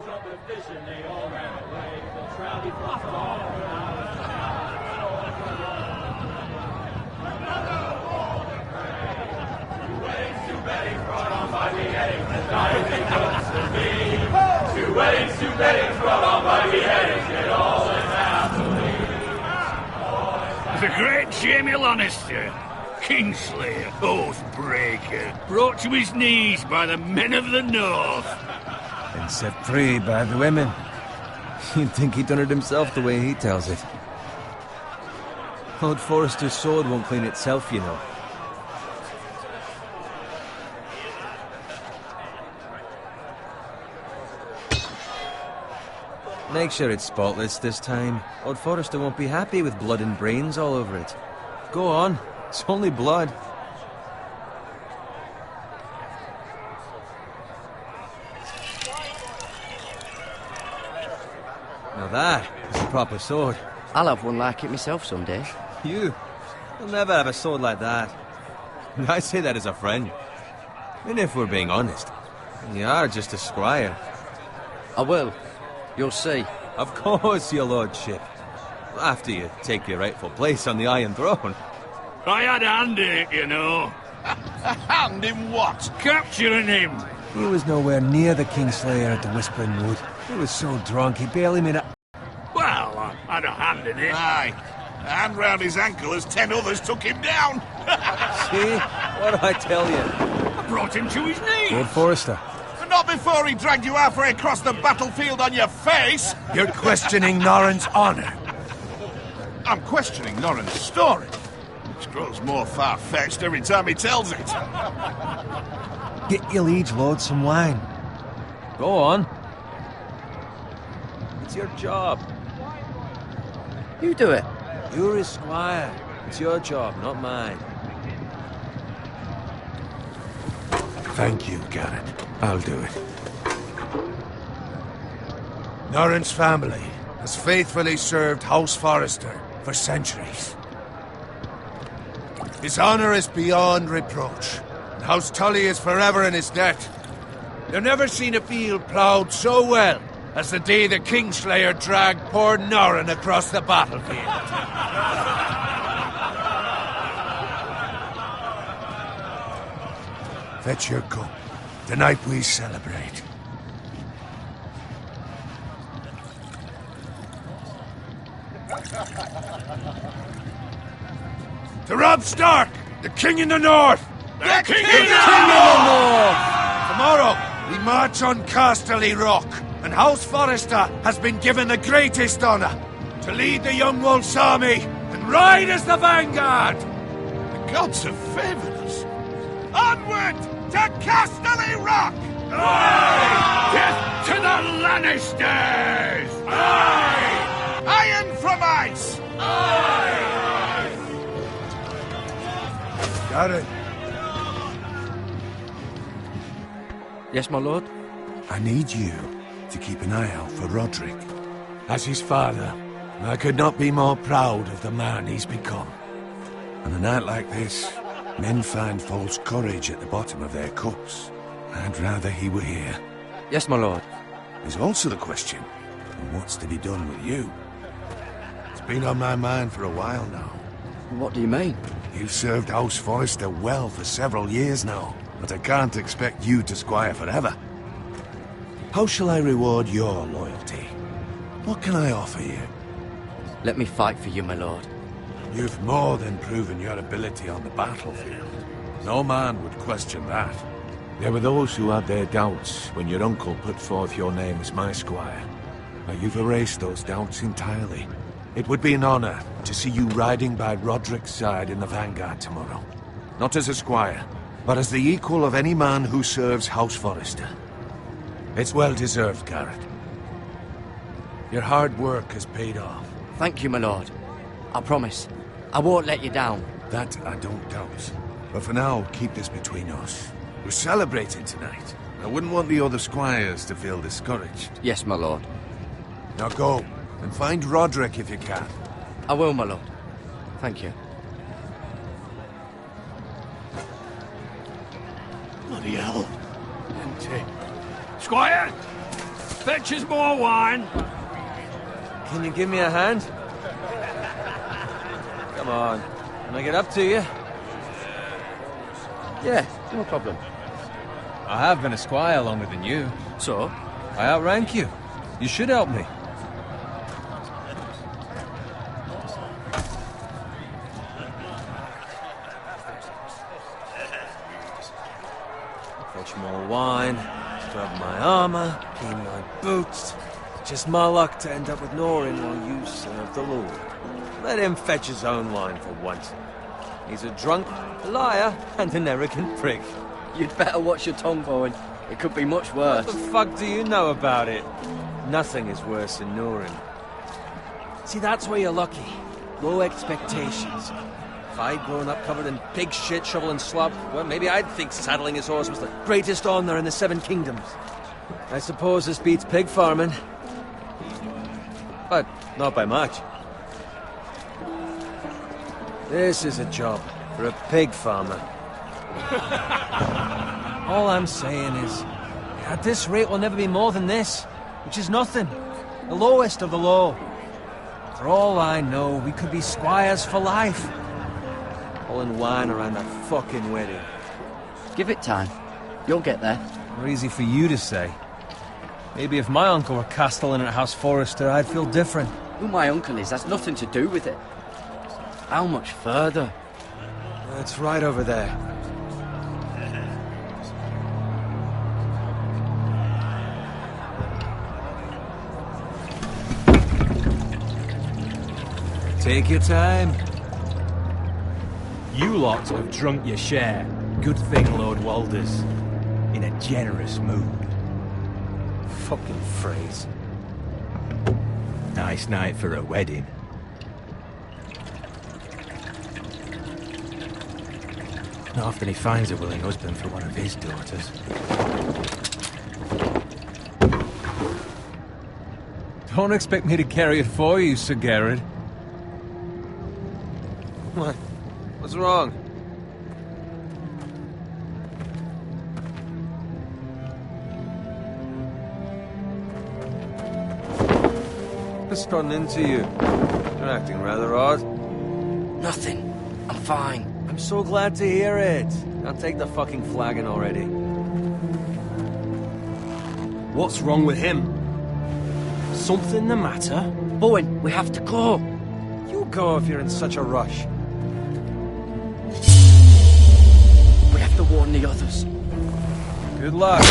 The great Jamie Lannister, Kingslayer, Oathbreaker, brought to his knees by the men of the North. And set free by the women. You'd think he'd done it himself the way he tells it. Lord Forrester's sword won't clean itself, you know. Make sure it's spotless this time. Lord Forrester won't be happy with blood and brains all over it. Go on. It's only blood. Now that is a proper sword. I'll have one like it myself someday. You'll never have a sword like that. And I say that as a friend. And if we're being honest, you are just a squire. I will. You'll see. Of course, your lordship. After you take your rightful place on the Iron Throne. I had a hand in it, you know. A hand in what? Capturing him. He was nowhere near the Kingslayer at the Whispering Wood. He was so drunk he barely made a... Well, I had a hand in it. Aye. A hand round his ankle as 10 others took him down. See? What do I tell you? I brought him to his knees. Lord Forrester. Not before he dragged you halfway across the battlefield on your face. You're questioning Norrin's honor. I'm questioning Norrin's story, which grows more far-fetched every time he tells it. Get your liege lord some wine. Go on. It's your job. You do it. You're his squire. It's your job, not mine. Thank you, Garrett. I'll do it. Norrin's family has faithfully served House Forrester for centuries. His honor is beyond reproach, and House Tully is forever in his debt. You've never seen a field ploughed so well as the day the Kingslayer dragged poor Norrin across the battlefield. Fetch your cup. Tonight we celebrate. To Robb Stark, the King in the North! The King in the North! Tomorrow, we march on Casterly Rock, and House Forrester has been given the greatest honor to lead the Young Wolf's army and ride as the vanguard! The gods have favored us. Onward to Casterly Rock! Aye! Death to the Lannisters! Aye! Iron from ice! Aye! Got it. Yes, my lord? I need you to keep an eye out for Roderick. As his father, I could not be more proud of the man he's become. On a night like this, men find false courage at the bottom of their cups. I'd rather he were here. Yes, my lord. There's also the question of what's to be done with you. It's been on my mind for a while now. What do you mean? You've served House Forrester well for several years now, but I can't expect you to squire forever. How shall I reward your loyalty? What can I offer you? Let me fight for you, my lord. You've more than proven your ability on the battlefield. No man would question that. There were those who had their doubts when your uncle put forth your name as my squire. But you've erased those doubts entirely. It would be an honor to see you riding by Roderick's side in the vanguard tomorrow. Not as a squire, but as the equal of any man who serves House Forrester. It's well deserved, Garrett. Your hard work has paid off. Thank you, my lord. I promise. I won't let you down. That I don't doubt. But for now, keep this between us. We're celebrating tonight. I wouldn't want the other squires to feel discouraged. Yes, my lord. Now go, and find Roderick if you can. I will, my lord. Thank you. Bloody hell. Empty. Squire! Fetch us more wine. Can you give me a hand? Come on. Can I get up to you? Yeah, no problem. I have been a squire longer than you. So? I outrank you. You should help me. Fetch more wine, scrub my armor, clean my boots. Just my luck to end up with Norin while you serve the Lord. Let him fetch his own wine for once. He's a drunk, a liar, and an arrogant prick. You'd better watch your tongue, Bowen. It could be much worse. What the fuck do you know about it? Nothing is worse than Norin. See, that's where you're lucky. Low expectations. If I'd grown up covered in pig shit, shovel and slop, well, maybe I'd think saddling his horse was the greatest honor in the Seven Kingdoms. I suppose this beats pig farming. But not by much. This is a job for a pig farmer. All I'm saying is, at this rate we'll never be more than this, which is nothing. The lowest of the low. For all I know, we could be squires for life. Pulling wine around that fucking wedding. Give it time. You'll get there. More easy for you to say. Maybe if my uncle were castellan at House Forrester, I'd feel different. Who my uncle is, that's nothing to do with it. How much further? It's right over there. Take your time. You lot have drunk your share. Good thing Lord Walder's in a generous mood. Fucking phrase. Nice night for a wedding. Not often he finds a willing husband for one of his daughters. Don't expect me to carry it for you, Sir Garrett. What? What's wrong? What's gotten into you? You're acting rather odd. Nothing. I'm fine. I'm so glad to hear it. Now take the fucking flagon already. What's wrong with him? Something the matter? Bowen, we have to go. You go if you're in such a rush. We have to warn the others. Good luck.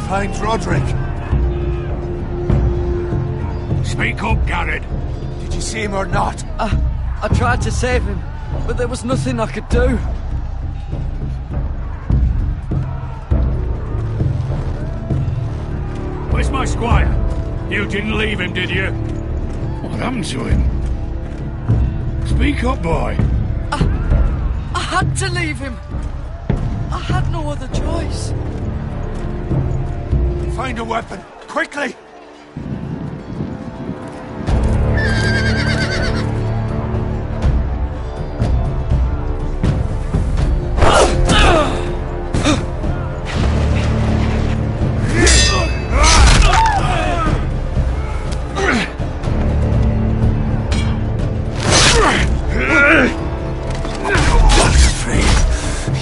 find Roderick? Speak up, Garrett. Did you see him or not? I tried to save him, but there was nothing I could do. Where's my squire? You didn't leave him, did you? What happened to him? Speak up, boy. I had to leave him. I had no other choice. Find a weapon, quickly!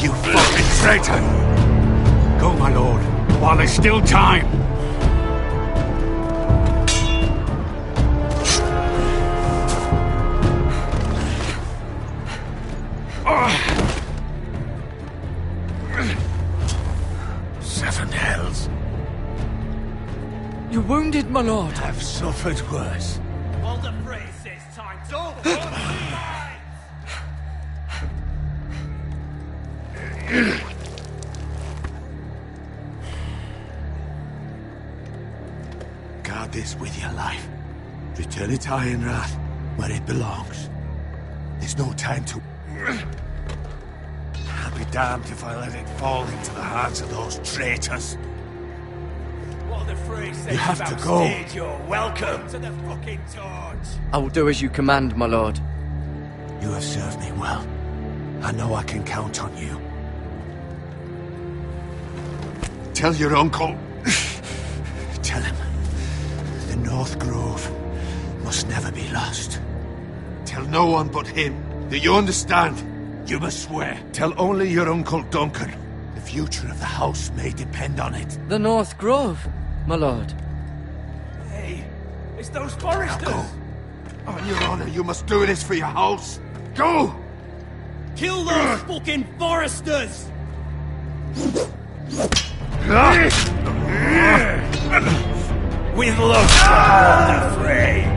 You fucking traitor! Go, my lord, while there's still time. Seven hells. You're wounded, my lord. I've suffered worse. Well, the phrase says time's over. Guard this with your life. Return it to Ironrath, where it belongs. There's no time to... I'll be damned if I let it fall into the hands of those traitors. What the phrase says You have to about go. stage, you're welcome to the fucking torch. I will do as you command, my lord. You have served me well. I know I can count on you. Tell your uncle. Tell him. The North Grove must never be lost. Tell no one but him. Do you understand? You must swear. Tell only your Uncle Duncan. The future of the house may depend on it. The North Grove, my lord. Hey, it's those Now foresters. go. On your honor, you must do this for your house. Go! Kill those fucking foresters. With love, the fray.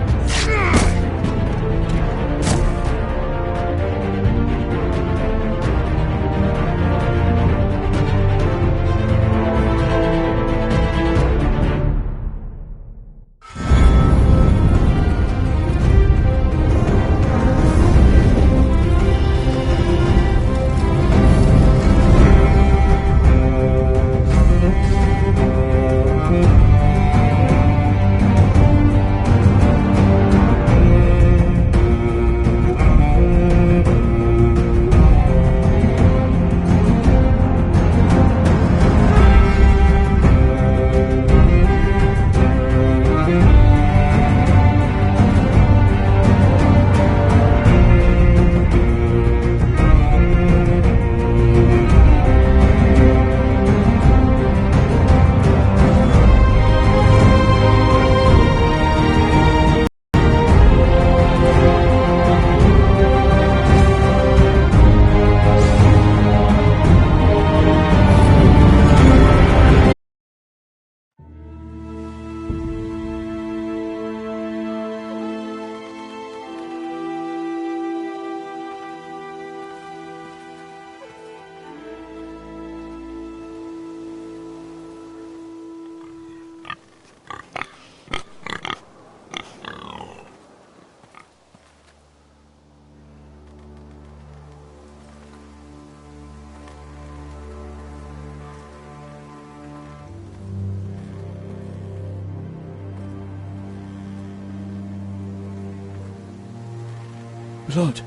Lord.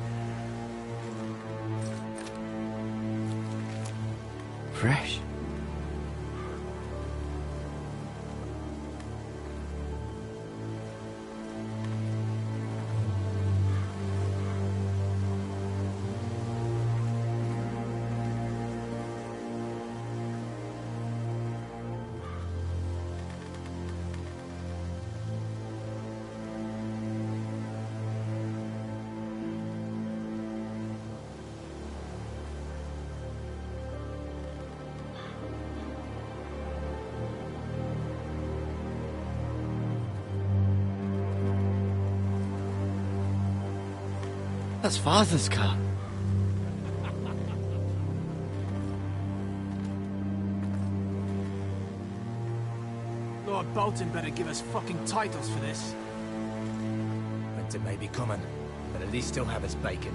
Fresh. That's Father's car. Lord Bolton better give us fucking titles for this. Winter may be coming, but at least he'll have his bacon.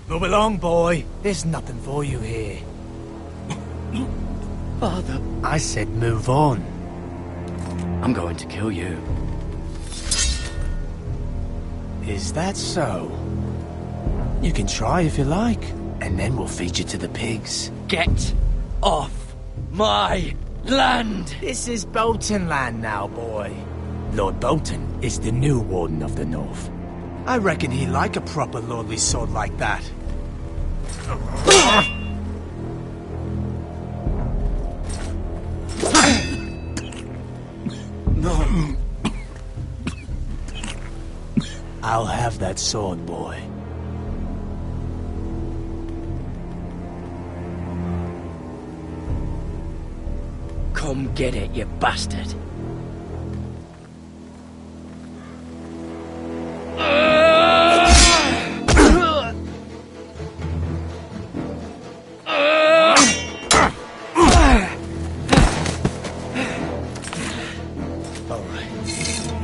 Move along, boy. There's nothing for you here. Father, I said move on. I'm going to kill you. Is that so? You can try if you like, and then we'll feed you to the pigs. Get off my land! This is Bolton land now, boy. Lord Bolton is the new Warden of the North. I reckon he'd like a proper lordly sword like that. No. I'll have that sword, boy. Come get it, you bastard.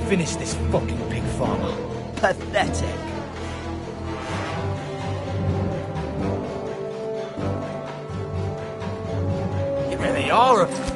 Finish this fucking pig farmer. Pathetic. You really are a...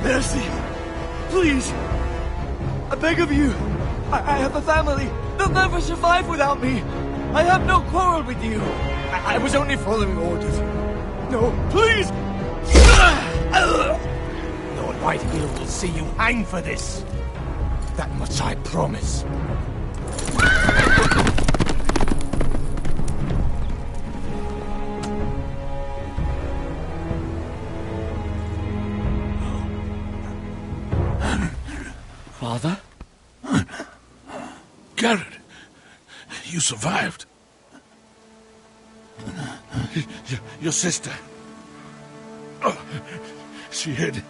Mercy! Please! I beg of you! I have a family! They'll never survive without me! I have no quarrel with you! I was only following orders. No, please! Lord Whitefield will see you hang for this. That much I promise. Father? Garrett, you survived. Your sister. Oh, she hid.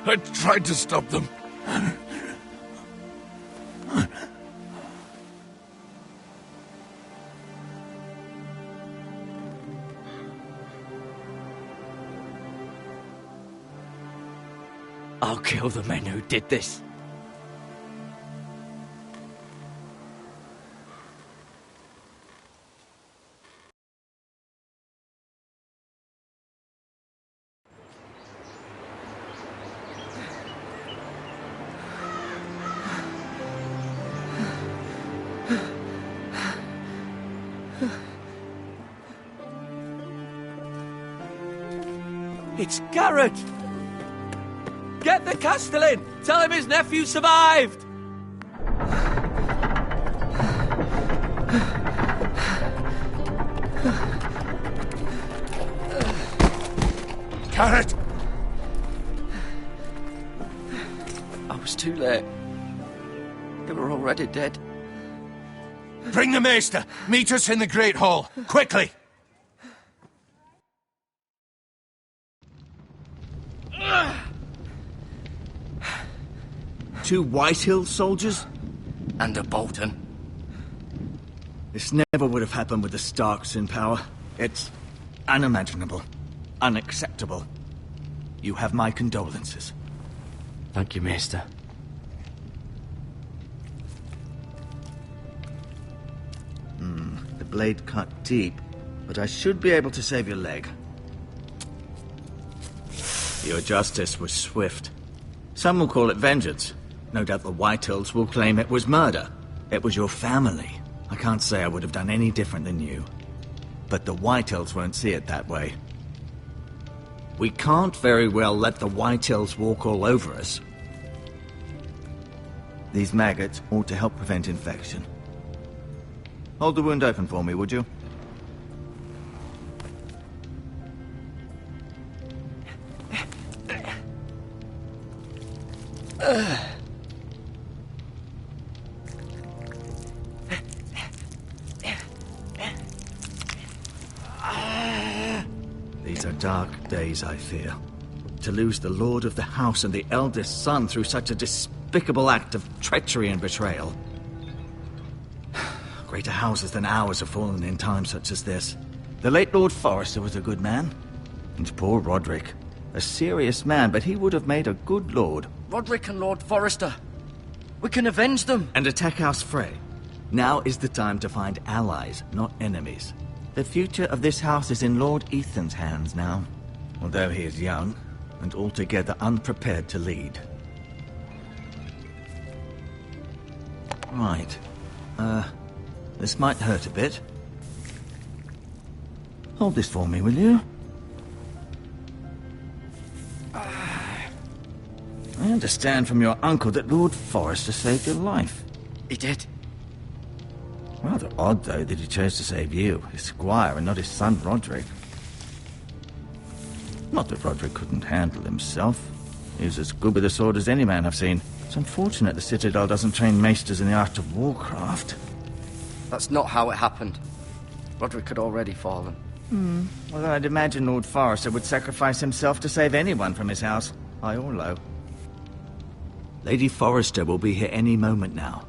I tried to stop them. I'll kill the men who did this. It's Garrett! Get the Castellan! Tell him his nephew survived! Garrett! I was too late. They were already dead. Bring the Maester! Meet us in the Great Hall! Quickly! Two Whitehill soldiers? And a Bolton. This never would have happened with the Starks in power. It's unimaginable. Unacceptable. You have my condolences. Thank you, Maester. blade cut deep, but I should be able to save your leg. Your justice was swift. Some will call it vengeance. No doubt the Whitehills will claim it was murder. It was your family. I can't say I would have done any different than you. But the Whitehills won't see it that way. We can't very well let the Whitehills walk all over us. These maggots ought to help prevent infection. Hold the wound open for me, would you? These are dark days, I fear. To lose the lord of the house and the eldest son through such a despicable act of treachery and betrayal. Greater houses than ours have fallen in times such as this. The late Lord Forrester was a good man. And poor Roderick. A serious man, but he would have made a good lord. Roderick and Lord Forrester. We can avenge them. And attack House Frey. Now is the time to find allies, not enemies. The future of this house is in Lord Ethan's hands now. Although he is young, and altogether unprepared to lead. Right. This might hurt a bit. Hold this for me, will you? I understand from your uncle that Lord Forrester saved your life. He did. Rather odd, though, that he chose to save you, his squire, and not his son Roderick. Not that Roderick couldn't handle himself. He was as good with a sword as any man I've seen. It's unfortunate the Citadel doesn't train maesters in the art of warcraft. That's not how it happened. Roderick had already fallen. Well, I'd imagine Lord Forrester would sacrifice himself to save anyone from his house, high or low. Lady Forrester will be here any moment now.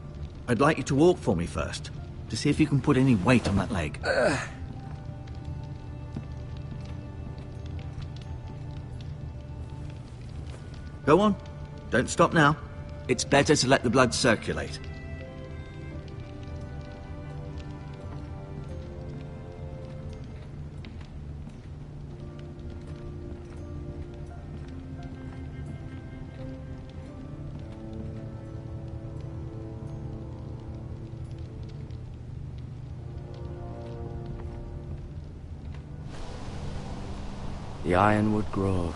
I'd like you to walk for me first, to see if you can put any weight on that leg. Go on. Don't stop now. It's better to let the blood circulate. The Ironwood Grove.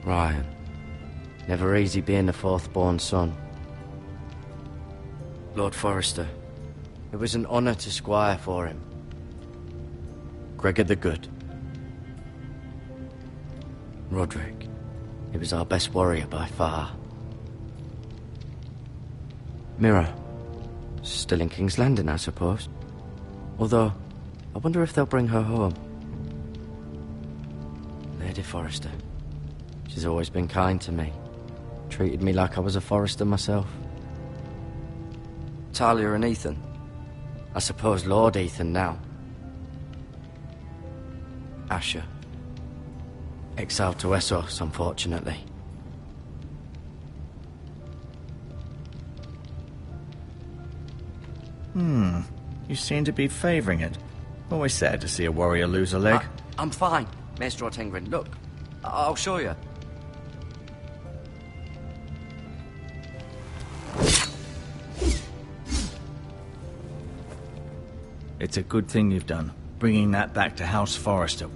Ryan. Never easy being the fourth-born son. Lord Forrester. It was an honour to squire for him. Gregor the Good. Roderick. He was our best warrior by far. Mira. Still in King's Landing, I suppose. Although, I wonder if they'll bring her home. Lady Forrester. She's always been kind to me. Treated me like I was a Forrester myself. Talia and Ethan. I suppose Lord Ethan now. Asher. Exiled to Essos, unfortunately. You seem to be favouring it. Always sad to see a warrior lose a leg. I'm fine, Maester Ortengrin. Look, I'll show you. It's a good thing you've done, bringing that back to House Forrester.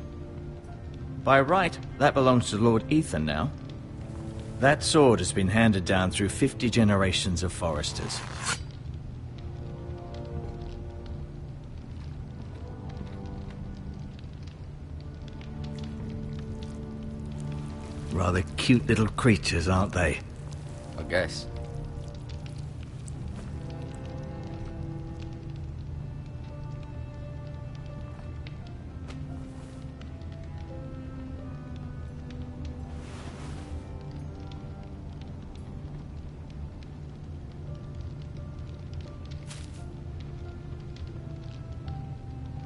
By right, that belongs to Lord Ethan now. That sword has been handed down through 50 generations of Forresters. Rather cute little creatures, aren't they? I guess.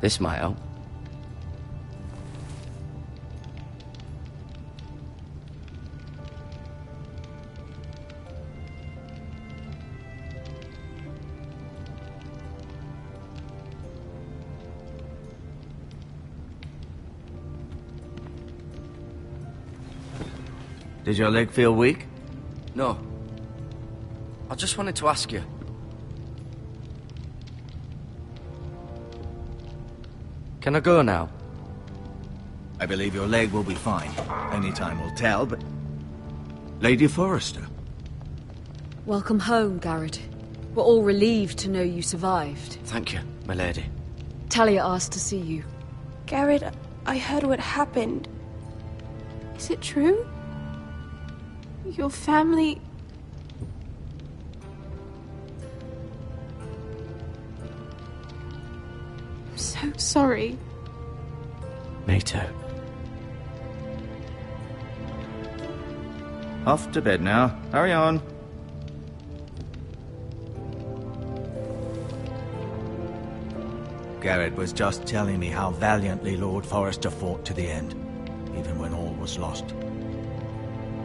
This might help. Did your leg feel weak? No. I just wanted to ask you. Can I go now? I believe your leg will be fine. Only time will tell, but... Lady Forrester. Welcome home, Garrett. We're all relieved to know you survived. Thank you, my lady. Talia asked to see you. Garrett, I heard what happened. Is it true? Your family... I'm so sorry. Me too. Off to bed now. Hurry on. Garrett was just telling me how valiantly Lord Forrester fought to the end, even when all was lost.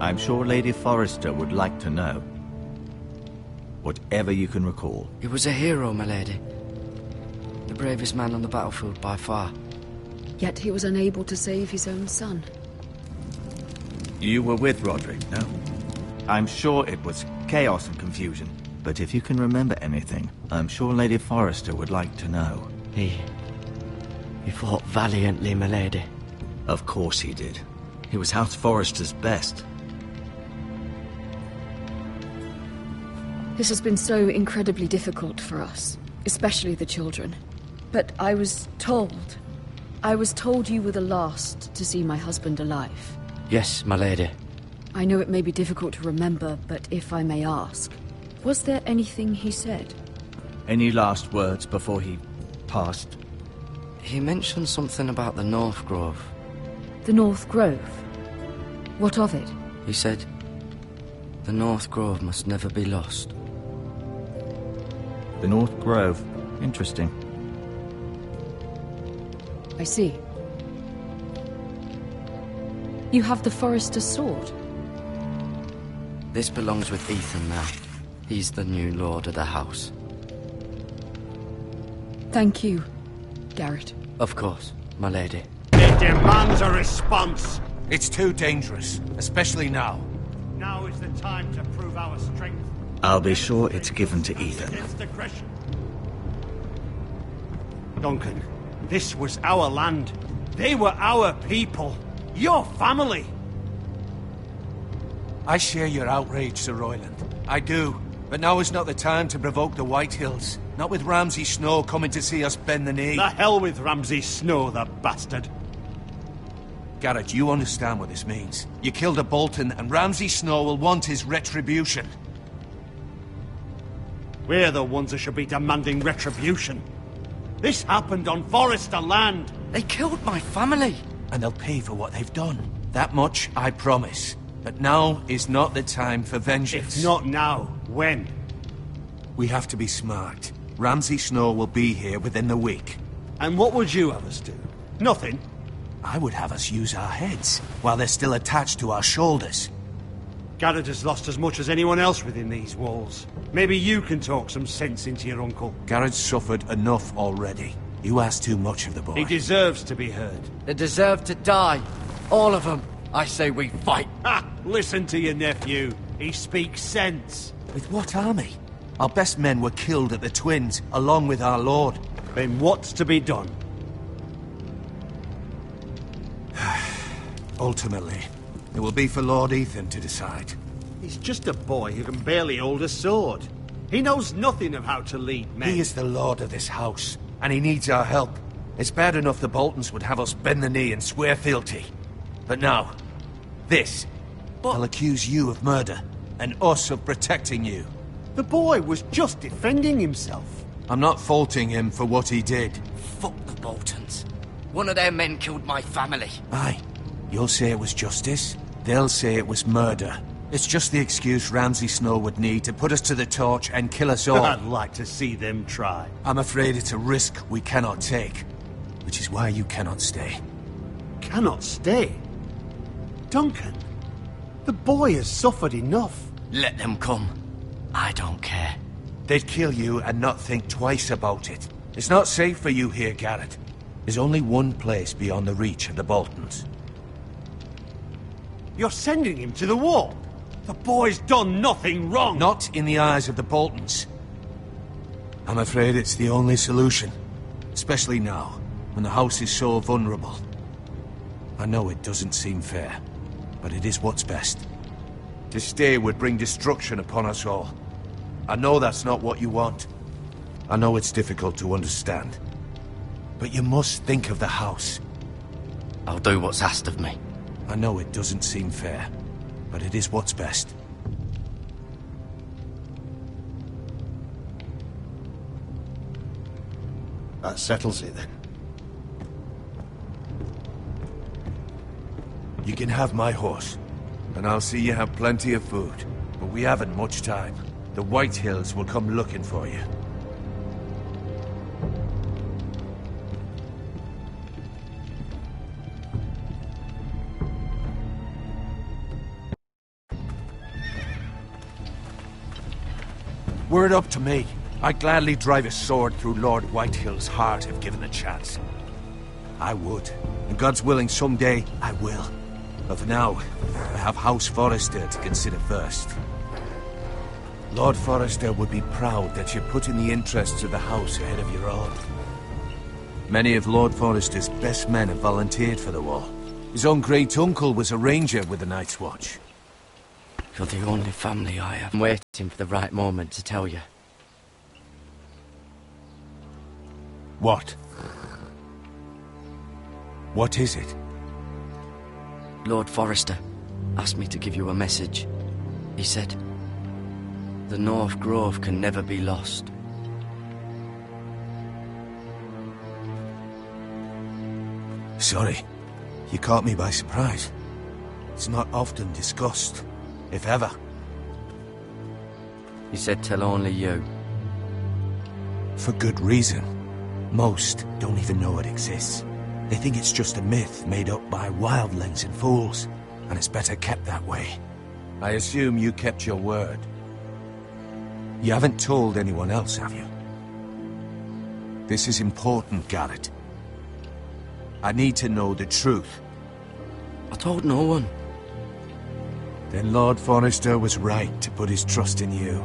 I'm sure Lady Forrester would like to know. Whatever you can recall. He was a hero, my lady. The bravest man on the battlefield by far. Yet he was unable to save his own son. You were with Roderick, no? I'm sure it was chaos and confusion. But if you can remember anything, I'm sure Lady Forrester would like to know. He fought valiantly, my lady. Of course he did. He was House Forrester's best. This has been so incredibly difficult for us, especially the children. But I was told you were the last to see my husband alive. Yes, my lady. I know it may be difficult to remember, but if I may ask, was there anything he said? Any last words before he passed? He mentioned something about the North Grove. The North Grove? What of it? He said, the North Grove must never be lost. The North Grove. Interesting. I see. You have the Forrester's sword. This belongs with Ethan now. He's the new lord of the house. Thank you, Garrett. Of course, my lady. It demands a response. It's too dangerous, especially now. Now is the time to prove our strength. I'll be sure it's given to Ethan. Against aggression. Duncan, this was our land. They were our people. Your family. I share your outrage, Sir Royland. I do. But now is not the time to provoke the Whitehills. Not with Ramsay Snow coming to see us bend the knee. The hell with Ramsay Snow, the bastard. Garrett, you understand what this means. You killed a Bolton, and Ramsay Snow will want his retribution. We're the ones that should be demanding retribution. This happened on Forrester land. They killed my family. And they'll pay for what they've done. That much I promise. But now is not the time for vengeance. If not now, when? We have to be smart. Ramsay Snow will be here within the week. And what would you have us do? Nothing? I would have us use our heads, while they're still attached to our shoulders. Garrett has lost as much as anyone else within these walls. Maybe you can talk some sense into your uncle. Garrett's suffered enough already. You ask too much of the boy. He deserves to be heard. They deserve to die. All of them. I say we fight. Ha! Listen to your nephew. He speaks sense. With what army? Our best men were killed at the Twins, along with our lord. Then what's to be done? Ultimately, it will be for Lord Ethan to decide. He's just a boy who can barely hold a sword. He knows nothing of how to lead men. He is the lord of this house, and he needs our help. It's bad enough the Boltons would have us bend the knee and swear fealty. But now, this. I'll accuse you of murder, and us of protecting you. The boy was just defending himself. I'm not faulting him for what he did. Fuck the Boltons. One of their men killed my family. Aye. You'll say it was justice. They'll say it was murder. It's just the excuse Ramsay Snow would need to put us to the torch and kill us all. I'd like to see them try. I'm afraid it's a risk we cannot take. which is why you cannot stay. Cannot stay? Duncan, the boy has suffered enough. Let them come. I don't care. They'd kill you and not think twice about it. It's not safe for you here, Garrett. There's only one place beyond the reach of the Boltons. You're sending him to the war? The boy's done nothing wrong! Not in the eyes of the Boltons. I'm afraid it's the only solution. Especially now, when the house is so vulnerable. I know it doesn't seem fair, but it is what's best. To stay would bring destruction upon us all. I know that's not what you want. I know it's difficult to understand. But you must think of the house. I'll do what's asked of me. I know it doesn't seem fair, but it is what's best. That settles it then. You can have my horse, and I'll see you have plenty of food. But we haven't much time. The White Hills will come looking for you. Were it up to me, I'd gladly drive a sword through Lord Whitehill's heart if given the chance. I would, and God's willing someday I will. But for now, I have House Forrester to consider first. Lord Forrester would be proud that you put in the interests of the house ahead of your own. Many of Lord Forrester's best men have volunteered for the war. His own great-uncle was a ranger with the Night's Watch. You're the only family I have. I'm waiting for the right moment to tell you. What? What is it? Lord Forrester asked me to give you a message. He said, the North Grove can never be lost. Sorry, you caught me by surprise. It's not often discussed, if ever. He said tell only you. For good reason. Most don't even know it exists. They think it's just a myth made up by wildlings and fools, and it's better kept that way. I assume you kept your word. You haven't told anyone else, have you? This is important, Garrett. I need to know the truth. I told no one. Then Lord Forrester was right to put his trust in you.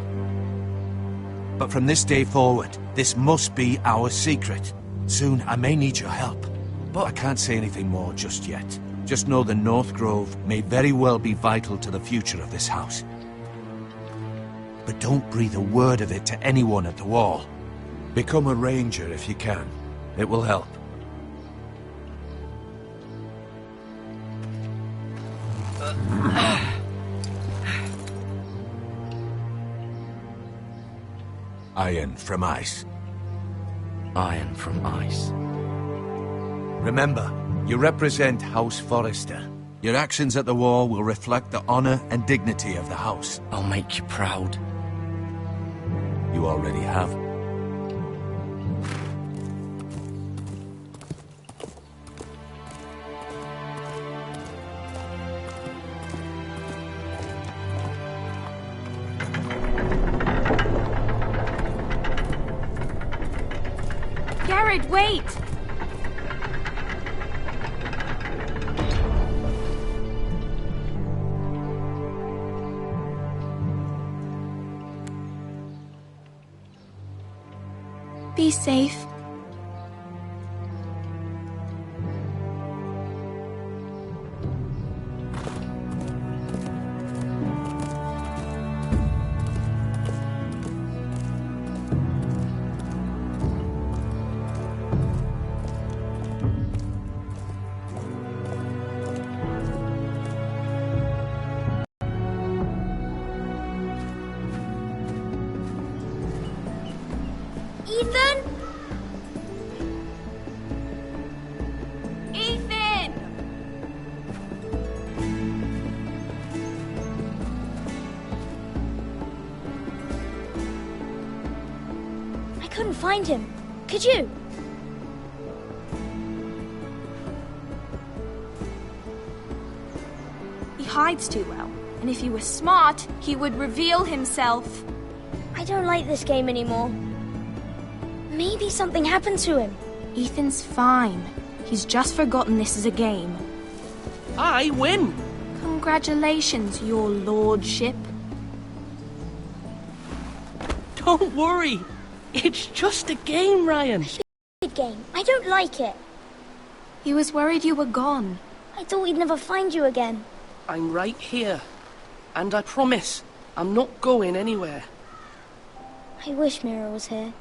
But from this day forward, this must be our secret. Soon I may need your help. But I can't say anything more just yet. Just know the North Grove may very well be vital to the future of this house. But don't breathe a word of it to anyone at the wall. Become a ranger if you can. It will help. Iron from ice. Iron from ice. Remember, you represent House Forrester. Your actions at the war will reflect the honor and dignity of the house. I'll make you proud. You already have. Garrett, wait! Be safe. Ethan? Ethan! I couldn't find him. Could you? hides too well. And if he were smart, he would reveal himself. I don't like this game anymore. Maybe something happened to him. Ethan's fine. He's just forgotten this is a game. I win! Congratulations, your lordship. Don't worry. It's just a game, Ryan. Good game. I don't like it. He was worried you were gone. I thought we'd never find you again. I'm right here. And I promise, I'm not going anywhere. I wish Mira was here.